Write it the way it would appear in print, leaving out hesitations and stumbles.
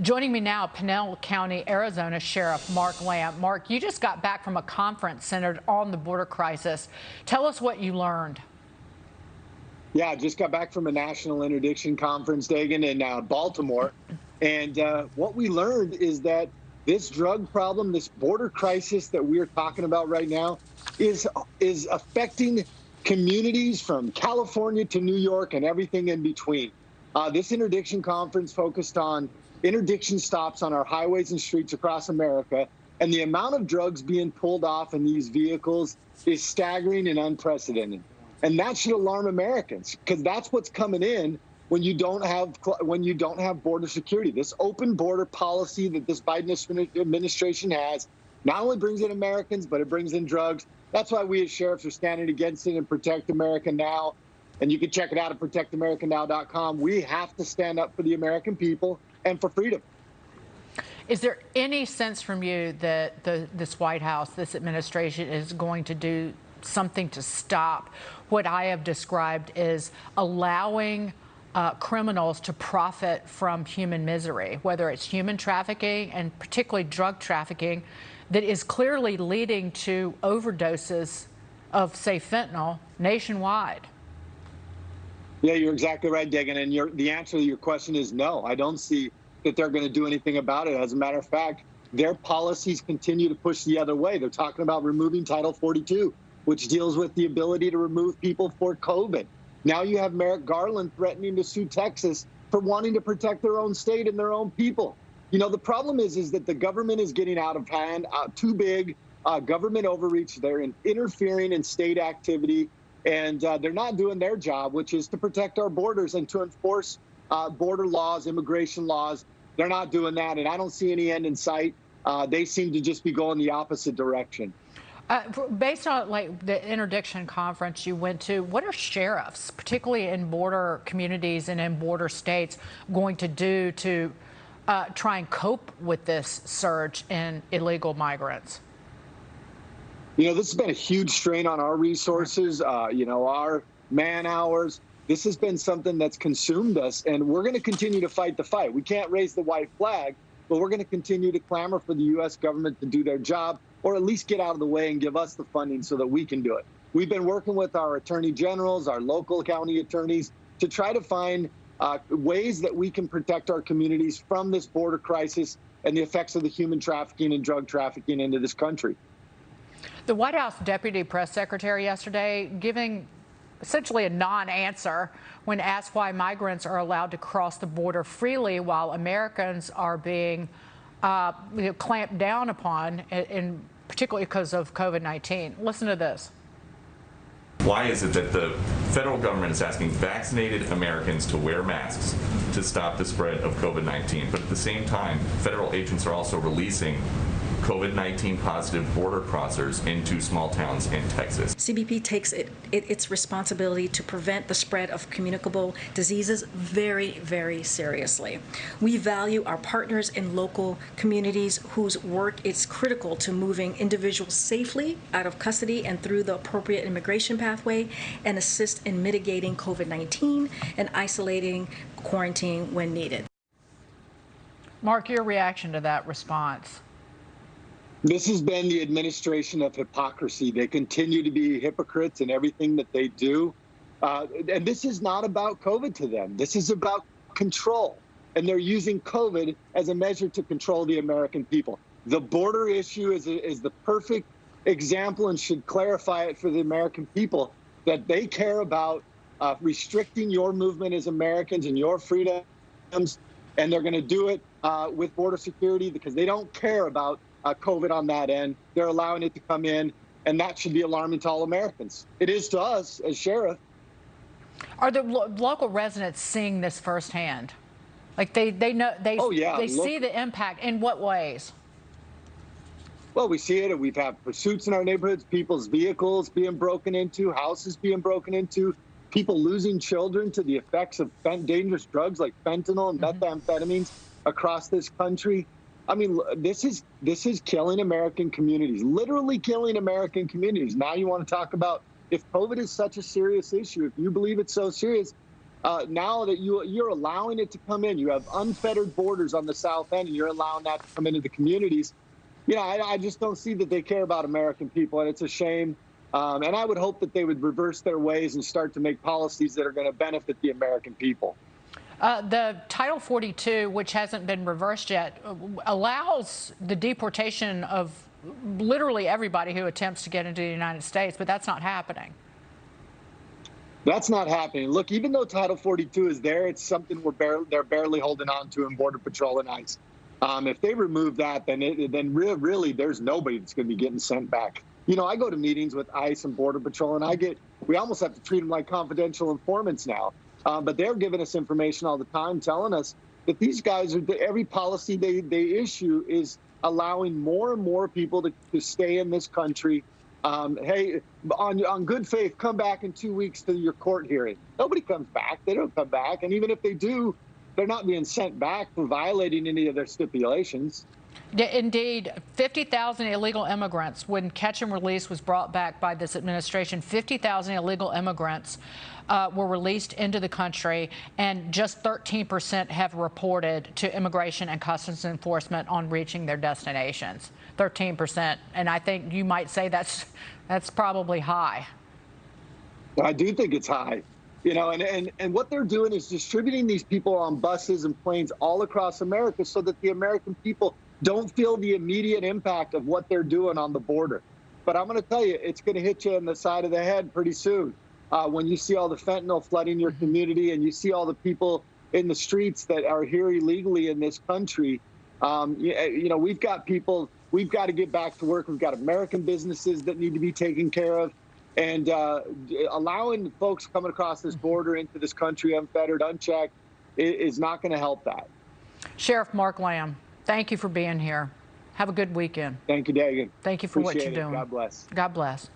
Joining me now, Pinal County, Arizona Sheriff Mark Lamb. Mark, you just got back from a conference centered on the border crisis. Tell us what you learned. Yeah, I just got back from a national interdiction conference, Dagan, in Baltimore. And what we learned is that this drug problem, this border crisis that we're talking about right now, is affecting communities from California to New York and everything in between. This interdiction conference focused on interdiction stops on our highways and streets across America, and the amount of drugs being pulled off in these vehicles is staggering and unprecedented. And that should alarm Americans, because that's what's coming in when you don't have border security. This open border policy that this Biden administration has not only brings in Americans, but it brings in drugs. That's why we as sheriffs are standing against it and Protect America Now. And you can check it out at protectamericanow.com. We have to stand up for the American people and for freedom. Is there any sense from you that this White House, this administration is going to do something to stop what I have described as allowing criminals to profit from human misery, whether it's human trafficking and particularly drug trafficking that is clearly leading to overdoses of, say, fentanyl nationwide? Yeah, you're exactly right, Dagan. And the answer to your question is no. I don't see that they're going to do anything about it. As a matter of fact, their policies continue to push the other way. They're talking about removing Title 42, which deals with the ability to remove people for COVID. Now you have Merrick Garland threatening to sue Texas for wanting to protect their own state and their own people. You know, the problem is that the government is getting out of hand, too big, government overreach. They're interfering in state activity, and they're not doing their job, which is to protect our borders and to enforce border laws, immigration laws. They're not doing that, and I don't see any end in sight. They seem to just be going the opposite direction. Based on the interdiction conference you went to, what are sheriffs, particularly in border communities and in border states, going to do to try and cope with this surge in illegal migrants? You know, this has been a huge strain on our resources, our man hours. This has been something that's consumed us, and we're going to continue to fight the fight. We can't raise the white flag, but we're going to continue to clamor for the U.S. government to do their job, or at least get out of the way and give us the funding so that we can do it. We've been working with our attorney generals, our local county attorneys, to try to find ways that we can protect our communities from this border crisis and the effects of the human trafficking and drug trafficking into this country. The White House Deputy Press Secretary yesterday giving essentially a non-answer when asked why migrants are allowed to cross the border freely while Americans are being clamped down upon, particularly because of COVID-19. Listen to this. Why is it that the federal government is asking vaccinated Americans to wear masks to stop the spread of COVID-19, but at the same time, federal agents are also releasing COVID-19 positive border crossers into small towns in Texas? CBP takes its responsibility to prevent the spread of communicable diseases very, very seriously. We value our partners in local communities whose work is critical to moving individuals safely out of custody and through the appropriate immigration pathway, and assist in mitigating COVID-19 and isolating quarantine when needed. Mark, your reaction to that response? This has been the administration of hypocrisy. They continue to be hypocrites in everything that they do. And this is not about COVID to them. This is about control. And they're using COVID as a measure to control the American people. The border issue is the perfect example and should clarify it for the American people that they care about restricting your movement as Americans and your freedoms. And they're going to do it with border security because they don't care about COVID on that end. They're allowing it to come in, and that should be alarming to all Americans. It is to us as sheriff. Are the local residents seeing this firsthand? Like they know they see the impact. In what ways? Well, we see it. We've had pursuits in our neighborhoods, people's vehicles being broken into, houses being broken into, people losing children to the effects of dangerous drugs like fentanyl and methamphetamines across this country. I mean, this is killing American communities, literally killing American communities. Now you want to talk about if COVID is such a serious issue, if you believe it's so serious, now that you're allowing it to come in, you have unfettered borders on the south end, and you're allowing that to come into the communities. I just don't see that they care about American people, and it's a shame. And I would hope that they would reverse their ways and start to make policies that are going to benefit the American people. The Title 42, which hasn't been reversed yet, allows the deportation of literally everybody who attempts to get into the United States, but that's not happening. That's not happening. Look, even though Title 42 is there, it's something they're barely holding on to in Border Patrol and ICE. If they remove that, then really there's nobody that's going to be getting sent back. I go to meetings with ICE and Border Patrol, and we almost have to treat them like confidential informants now. But they're giving us information all the time, telling us that these guys every policy they issue is allowing more and more people to stay in this country. Hey, on good faith, come back in 2 weeks to your court hearing. Nobody comes back. They don't come back. And even if they do, they're not being sent back for violating any of their stipulations. Indeed, 50,000 illegal immigrants, when catch and release was brought back by this administration, 50,000 illegal immigrants were released into the country, and just 13% have reported to Immigration and Customs Enforcement on reaching their destinations. 13%, and I think you might say that's probably high. I do think it's high. And what they're doing is distributing these people on buses and planes all across America so that the American people don't feel the immediate impact of what they're doing on the border. But I'm going to tell you, it's going to hit you in the side of the head pretty soon. When you see all the fentanyl flooding your community and you see all the people in the streets that are here illegally in this country, we've got people, we've got to get back to work. We've got American businesses that need to be taken care of. And allowing folks coming across this border into this country unfettered, unchecked, is not going to help that. Sheriff Mark Lamb, thank you for being here. Have a good weekend. Thank you, Dagan. Thank you for what you're doing. God bless. God bless.